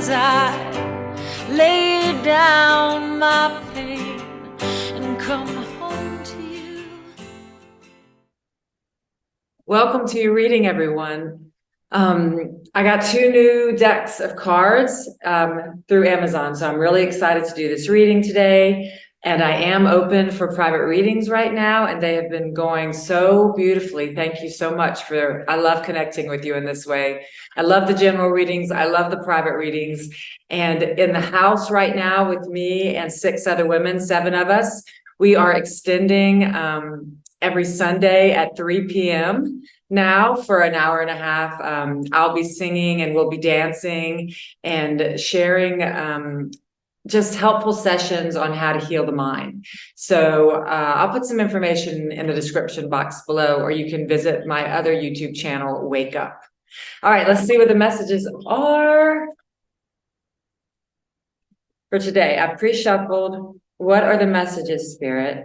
as I lay down my pain and come home to you. Welcome to your reading, everyone. I got 2 new decks of cards through Amazon, so I'm really excited to do this reading today. And I am open for private readings right now, and they have been going so beautifully. Thank you so much I love connecting with you in this way. I love the general readings. I love the private readings. And in the house right now with me and 6 other women, 7 of us, we are extending every Sunday at 3 p.m. now for an hour and a half. I'll be singing and we'll be dancing and sharing just helpful sessions on how to heal the mind. So I'll put some information in the description box below, or you can visit my other YouTube channel, Wake Up. All right, let's see what the messages are for today. I've pre-shuffled. What are the messages, Spirit?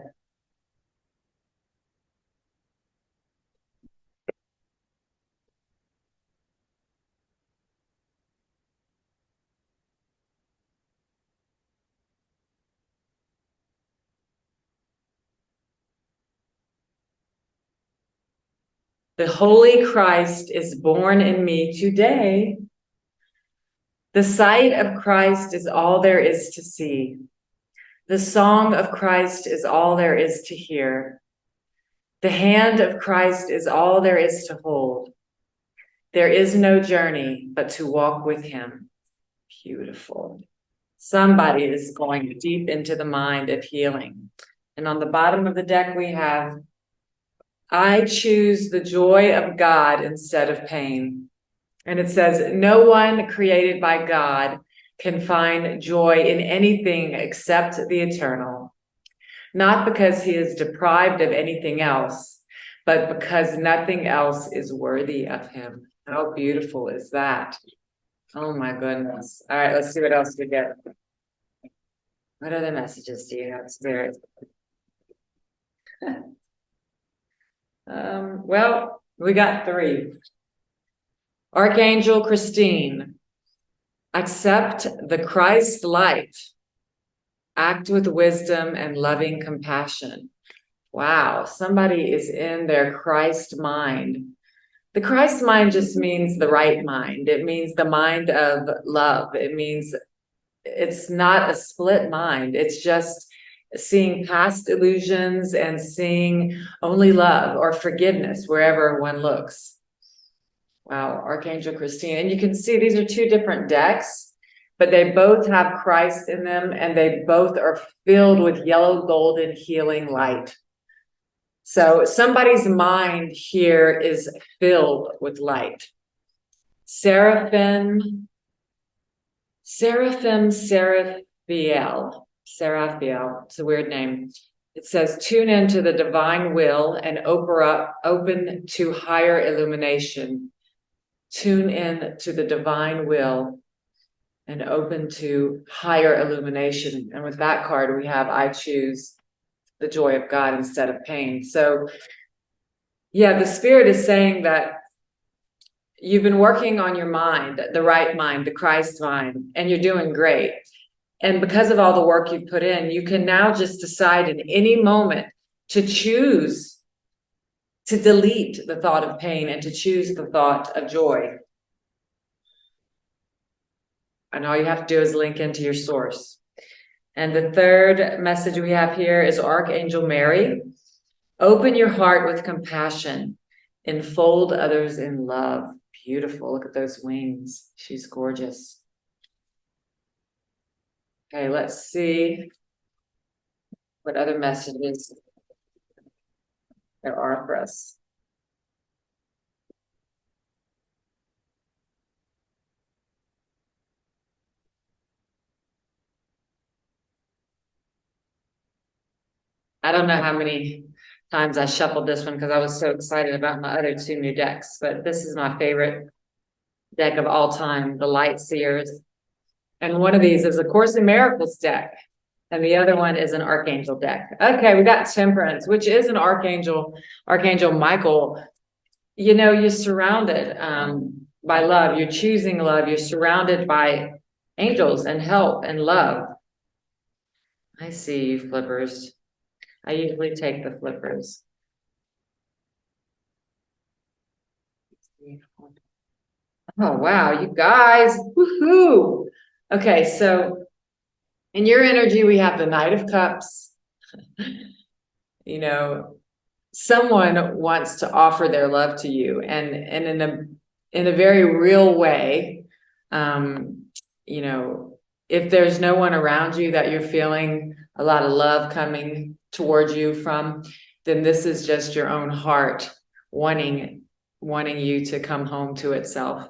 The Holy Christ is born in me today. The sight of Christ is all there is to see. The song of Christ is all there is to hear. The hand of Christ is all there is to hold. There is no journey but to walk with him. Beautiful. Somebody is going deep into the mind of healing. And on the bottom of the deck we have, I choose the joy of God instead of pain. And it says, no one created by God can find joy in anything except the eternal. Not because he is deprived of anything else, but because nothing else is worthy of him. How beautiful is that? Oh my goodness. All right, let's see what else we get. What other messages do you have, Spirit? Well, we got 3. Archangel Christine, accept the Christ light. Act with wisdom and loving compassion. Wow, somebody is in their Christ mind. The Christ mind just means the right mind. It means the mind of love. It means it's not a split mind. It's just seeing past illusions and seeing only love or forgiveness wherever one looks. Wow, Archangel Christine. And you can see these are 2 different decks, but they both have Christ in them, and they both are filled with yellow golden healing light. So somebody's mind here is filled with light. Seraphiel, it's a weird name. It says, tune into the divine will and open to higher illumination. Tune in to the divine will and open to higher illumination. And with that card, we have, I choose the joy of God instead of pain. So yeah, the Spirit is saying that you've been working on your mind, the right mind, the Christ mind, and you're doing great. And because of all the work you put in, you can now just decide in any moment to choose to delete the thought of pain and to choose the thought of joy. And all you have to do is link into your source. And the third message we have here is Archangel Mary. Open your heart with compassion. Enfold others in love. Beautiful. Look at those wings. She's gorgeous. Okay, let's see what other messages there are for us. I don't know how many times I shuffled this one because I was so excited about my other 2 new decks, but this is my favorite deck of all time, the Light Seers. And one of these is a Course in Miracles deck, and the other one is an Archangel deck. Okay, we got Temperance, which is an Archangel Michael. You know, you're surrounded by love. You're choosing love. You're surrounded by angels and help and love. I see you, flippers. I usually take the flippers. Oh, wow, you guys. Woohoo. Okay, so in your energy, we have the Knight of Cups. You know, someone wants to offer their love to you, and in a very real way. You know, if there's no one around you that you're feeling a lot of love coming towards you from, then this is just your own heart wanting you to come home to itself.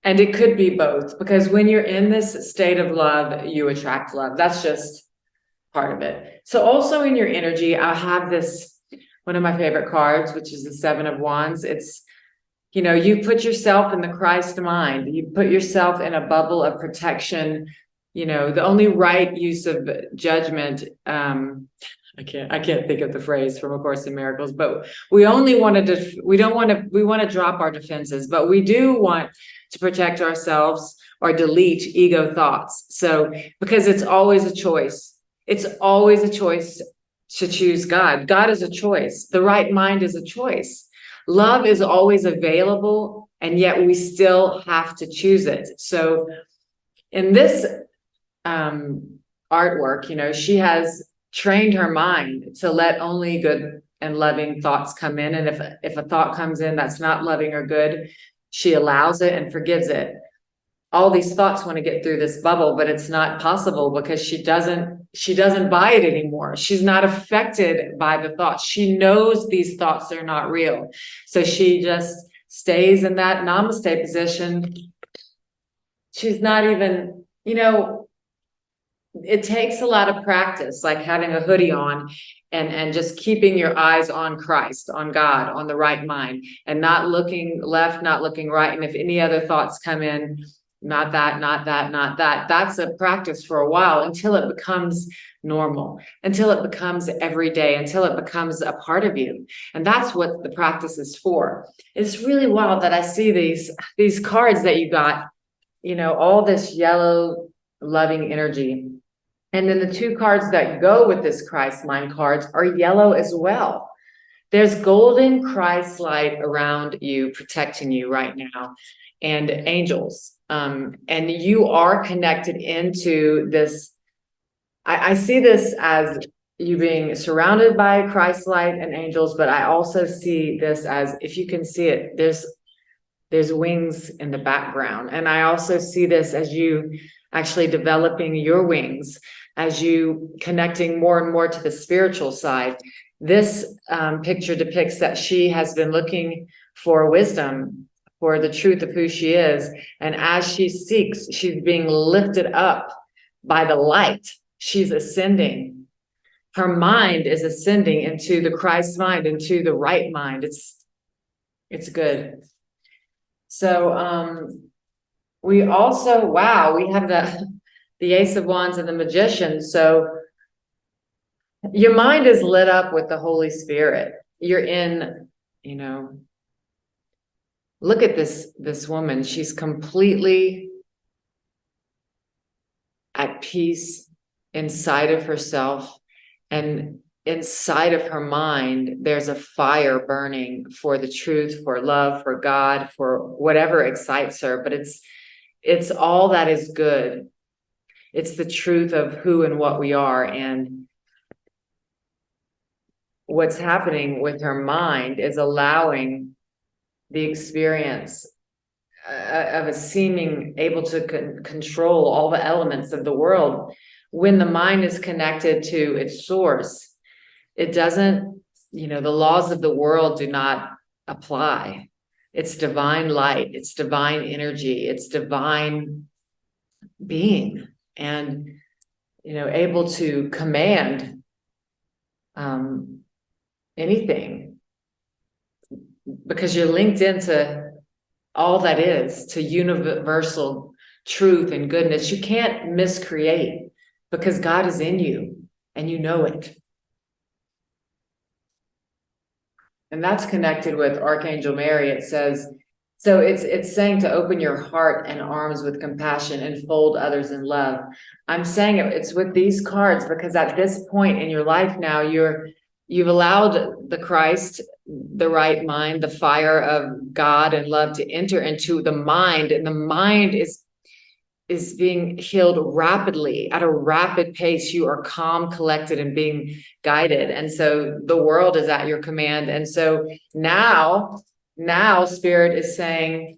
And it could be both, because when you're in this state of love, you attract love. That's just part of it. So also in your energy, I have this, one of my favorite cards, which is the Seven of Wands. It's, you know, you put yourself in the Christ mind. You put yourself in a bubble of protection. You know, the only right use of judgment, I can't think of the phrase from A Course in Miracles, but we only want to, we want to drop our defenses, but we do want to protect ourselves or delete ego thoughts. So, because it's always a choice. It's always a choice to choose God. God is a choice. The right mind is a choice. Love is always available, and yet we still have to choose it. So in this artwork, you know, she has trained her mind to let only good and loving thoughts come in. And if a thought comes in that's not loving or good, she allows it and forgives it. All these thoughts want to get through this bubble, but it's not possible because she doesn't buy it anymore. She's not affected by the thoughts. She knows these thoughts are not real. So she just stays in that namaste position. She's not even, you know, it takes a lot of practice, like having a hoodie on and just keeping your eyes on Christ, on God, on the right mind, and not looking left, not looking right. And if any other thoughts come in, not that, not that, not that. That's a practice for a while until it becomes normal, until it becomes every day, until it becomes a part of you. And that's what the practice is for. It's really wild that I see these cards that you got, you know, all this yellow loving energy. And then the two cards that go with this Christ mind cards are yellow as well. There's golden Christ light around you, protecting you right now, and angels. And you are connected into this. I see this as you being surrounded by Christ light and angels, but I also see this as, if you can see it, there's wings in the background. And I also see this as you actually developing your wings, as you connecting more and more to the spiritual side. This picture depicts that she has been looking for wisdom, for the truth of who she is. And as she seeks, she's being lifted up by the light. She's ascending. Her mind is ascending into the Christ mind, into the right mind. It's good. So we also, wow, we have the Ace of Wands and the Magician. So your mind is lit up with the Holy Spirit. You're in, you know, look at this woman. She's completely at peace inside of herself, and inside of her mind, there's a fire burning for the truth, for love, for God, for whatever excites her. But it's all that is good. It's the truth of who and what we are. And what's happening with her mind is allowing the experience of a seeming able to control all the elements of the world. When the mind is connected to its source, it doesn't, you know, the laws of the world do not apply. It's divine light, it's divine energy, it's divine being, and, you know, able to command anything, because you're linked into all that is, to universal truth and goodness. You can't miscreate, because God is in you and you know it. And that's connected with Archangel Mary. It says, So it's saying to open your heart and arms with compassion and fold others in love. I'm saying it's with these cards because at this point in your life now, you've allowed the Christ, the right mind, the fire of God and love to enter into the mind, and the mind is being healed rapidly at a rapid pace. You are calm, collected, and being guided. And so the world is at your command. And so now Spirit is saying,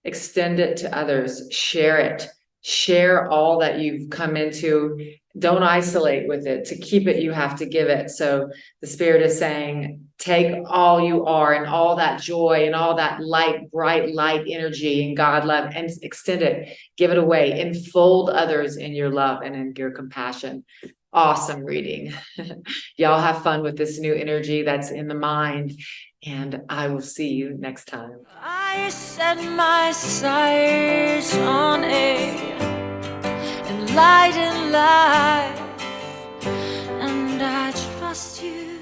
extend it to others, share it, share all that you've come into. Don't isolate with it. To keep it, you have to give it. So the Spirit is saying, take all you are and all that joy and all that light, bright light energy and God love and extend it, give it away, enfold others in your love and in your compassion. Awesome reading. Y'all have fun with this new energy that's in the mind. And I will see you next time. I set my sights on a enlightened life, and I trust you.